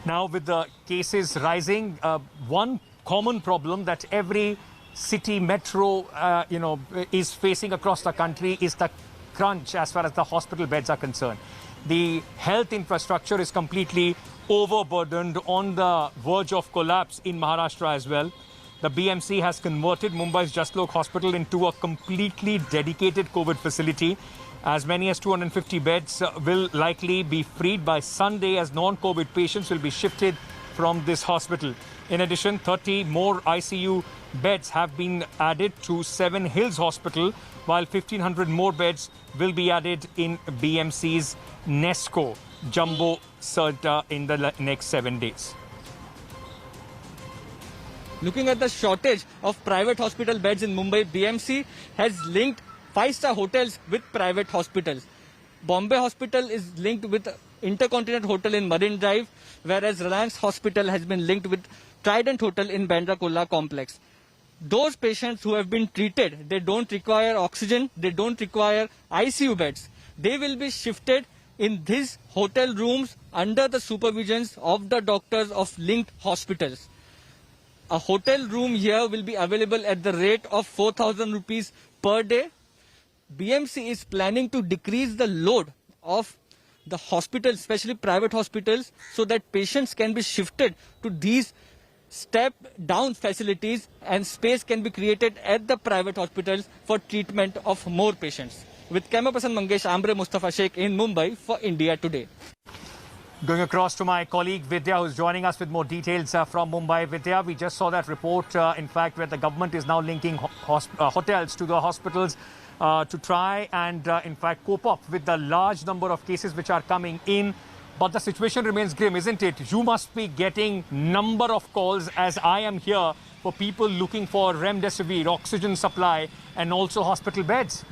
Now, with the cases rising, one common problem that every city metro, is facing across the country is the crunch as far as the hospital beds are concerned. The health infrastructure is completely overburdened, on the verge of collapse in Maharashtra as well. The BMC has converted Mumbai's Jaslok Hospital into a completely dedicated COVID facility. As many as 250 beds will likely be freed by Sunday, as non-COVID patients will be shifted from this hospital. In addition, 30 more ICU beds have been added to Seven Hills Hospital, while 1,500 more beds will be added in BMC's Nesco Jumbo Center in the next 7 days. Looking at the shortage of private hospital beds in Mumbai, BMC has linked five-star hotels with private hospitals. Bombay Hospital is linked with Intercontinental Hotel in Marine Drive, whereas Reliance Hospital has been linked with Trident Hotel in Bandra Kurla complex. Those patients who have been treated, they don't require oxygen, they don't require ICU beds. They will be shifted in these hotel rooms under the supervisions of the doctors of linked hospitals. A hotel room here will be available at the rate of 4,000 rupees per day. BMC is planning to decrease the load of the hospitals, especially private hospitals, so that patients can be shifted to these step-down facilities and space can be created at the private hospitals for treatment of more patients. With camera person Mangesh Ambre, Mustafa Sheikh in Mumbai for India Today. Going across to my colleague Vidya, who's joining us with more details from Mumbai. Vidya, we just saw that report, in fact, where the government is now linking hotels to the hospitals to try and, in fact, cope up with the large number of cases which are coming in. But the situation remains grim, isn't it? You must be getting number of calls, as I am here, for people looking for remdesivir, oxygen supply, and also hospital beds.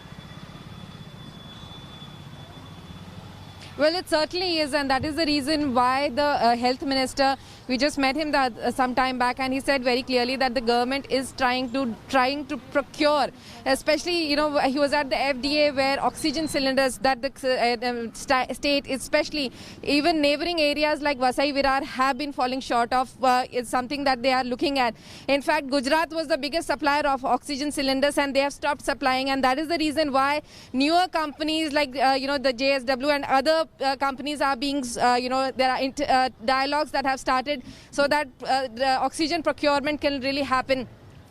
Well, it certainly is, and that is the reason why the health minister, we just met him some time back, and he said very clearly that the government is trying to procure, especially, he was at the FDA where oxygen cylinders that the state, especially even neighboring areas like Vasai Virar, have been falling short of. Is something that they are looking at. In fact, Gujarat was the biggest supplier of oxygen cylinders, and they have stopped supplying, and that is the reason why newer companies like the JSW and other companies are being, there are dialogues that have started so that the oxygen procurement can really happen.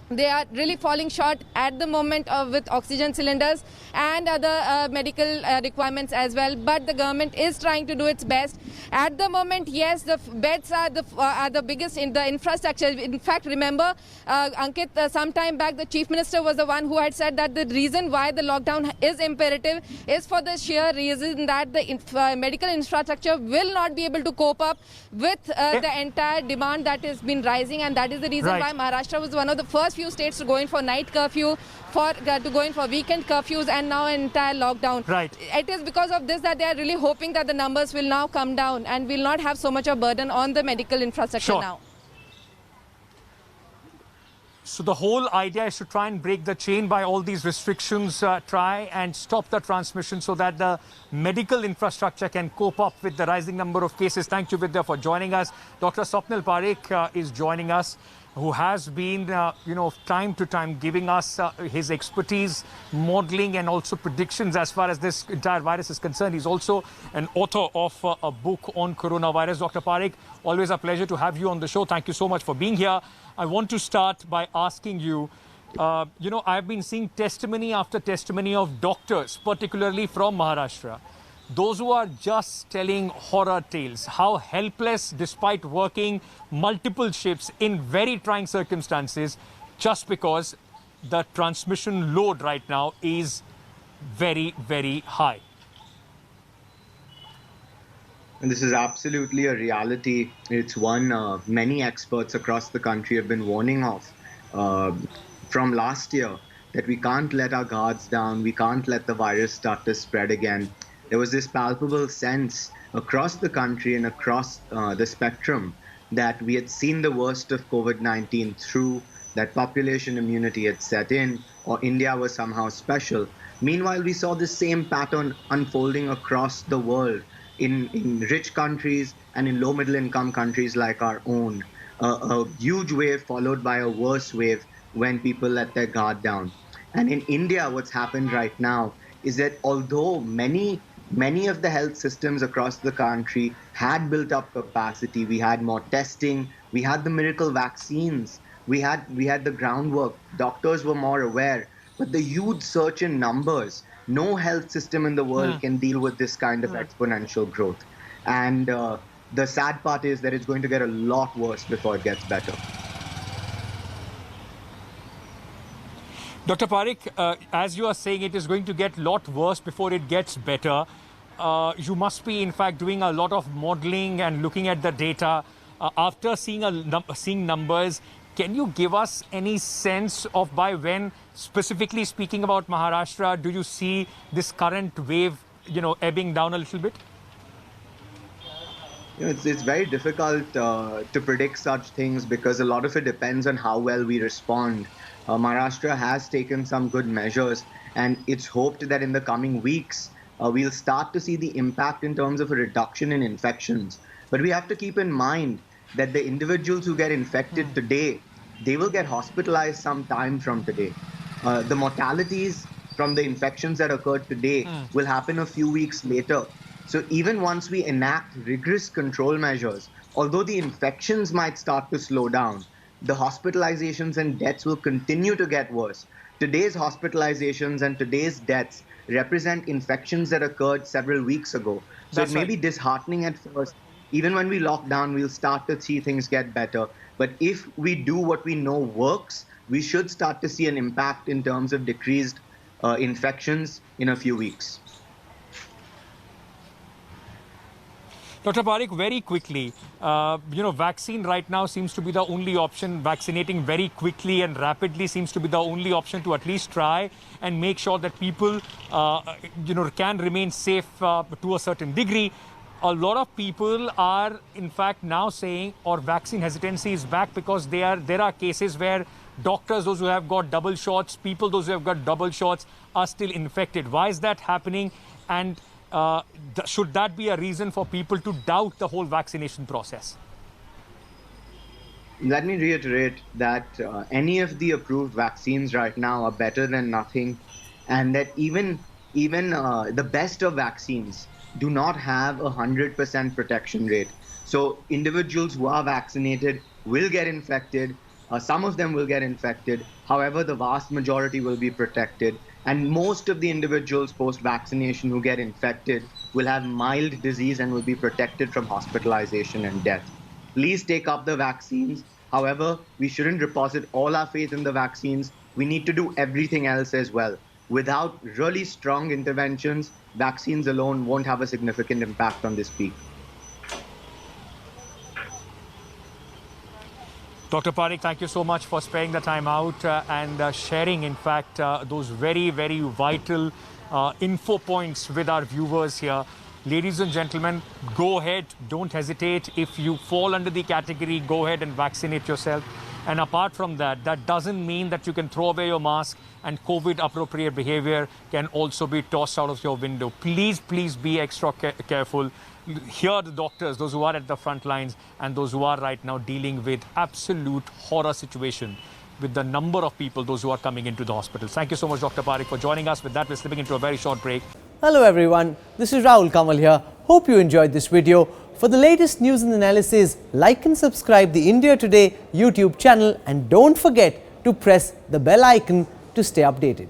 They are really falling short at the moment with oxygen cylinders and other medical requirements as well. But the government is trying to do its best. At the moment, yes, the beds are the biggest in the infrastructure. In fact, remember, Ankit, some time back, the Chief Minister was the one who had said that the reason why the lockdown is imperative is for the sheer reason that the medical infrastructure will not be able to cope up with the entire demand that has been rising. And that is the reason why Maharashtra was one of the first few states to go in for night curfew, to go in for weekend curfews, and now an entire lockdown. Right. It is because of this that they are really hoping that the numbers will now come down and will not have so much of burden on the medical infrastructure now. So the whole idea is to try and break the chain by all these restrictions, try and stop the transmission so that the medical infrastructure can cope up with the rising number of cases. Thank you, Vidya, for joining us. Dr. Swapnil Parekh is joining us, who has been, time to time giving us his expertise, modeling and also predictions as far as this entire virus is concerned. He's also an author of a book on coronavirus. Dr. Parekh, always a pleasure to have you on the show. Thank you so much for being here. I want to start by asking you, I've been seeing testimony after testimony of doctors, particularly from Maharashtra. Those who are just telling horror tales, how helpless, despite working multiple shifts in very trying circumstances, just because the transmission load right now is very, very high. And this is absolutely a reality. It's one many experts across the country have been warning of from last year, that we can't let our guards down. We can't let the virus start to spread again. There was this palpable sense across the country and across the spectrum that we had seen the worst of COVID-19 through, that population immunity had set in, or India was somehow special. Meanwhile, we saw the same pattern unfolding across the world. in rich countries and in low middle income countries like our own. A huge wave followed by a worse wave when people let their guard down. And in India, what's happened right now is that although many of the health systems across the country had built up capacity, we had more testing, we had the miracle vaccines, we had the groundwork, doctors were more aware, but the huge surge in numbers, no health system in the world can deal with this kind of exponential growth. And the sad part is that it's going to get a lot worse before it gets better. Dr. Parikh, as you are saying, it is going to get a lot worse before it gets better. You must be, in fact, doing a lot of modeling and looking at the data. After seeing numbers, can you give us any sense of by when, specifically speaking about Maharashtra, do you see this current wave, ebbing down a little bit? It's very difficult to predict such things because a lot of it depends on how well we respond. Maharashtra has taken some good measures, and it's hoped that in the coming weeks, we'll start to see the impact in terms of a reduction in infections. But we have to keep in mind that the individuals who get infected today, they will get hospitalized some time from today. The mortalities from the infections that occurred today will happen a few weeks later. So even once we enact rigorous control measures, although the infections might start to slow down, the hospitalizations and deaths will continue to get worse. Today's hospitalizations and today's deaths represent infections that occurred several weeks ago. So it may be disheartening at first. Even when we lock down, we'll start to see things get better. But if we do what we know works, we should start to see an impact in terms of decreased infections in a few weeks. Dr. Parikh, very quickly, vaccine right now seems to be the only option. Vaccinating very quickly and rapidly seems to be the only option to at least try and make sure that people, can remain safe to a certain degree. A lot of people are, in fact, now saying, or vaccine hesitancy is back because there are cases where doctors, those who have got double shots, people, those who have got double shots, are still infected. Why is that happening? And should that be a reason for people to doubt the whole vaccination process? Let me reiterate that any of the approved vaccines right now are better than nothing, and that even the best of vaccines do not have 100% protection rate. So individuals who are vaccinated will get infected. Some of them will get infected. However, the vast majority will be protected. And most of the individuals post-vaccination who get infected will have mild disease and will be protected from hospitalization and death. Please take up the vaccines. However, we shouldn't deposit all our faith in the vaccines. We need to do everything else as well. Without really strong interventions, vaccines alone won't have a significant impact on this peak. Dr. Parikh, thank you so much for sparing the time out and sharing, in fact, those very, very vital info points with our viewers here. Ladies and gentlemen, go ahead, don't hesitate. If you fall under the category, go ahead and vaccinate yourself. And apart from that, that doesn't mean that you can throw away your mask and COVID-appropriate behavior can also be tossed out of your window. Please, please be extra careful. Here are the doctors, those who are at the front lines and those who are right now dealing with absolute horror situation with the number of people, those who are coming into the hospitals. Thank you so much, Dr. Parikh, for joining us. With that, we're slipping into a very short break. Hello everyone, this is Rahul Kamal here. Hope you enjoyed this video. For the latest news and analysis, like and subscribe the India Today YouTube channel and don't forget to press the bell icon to stay updated.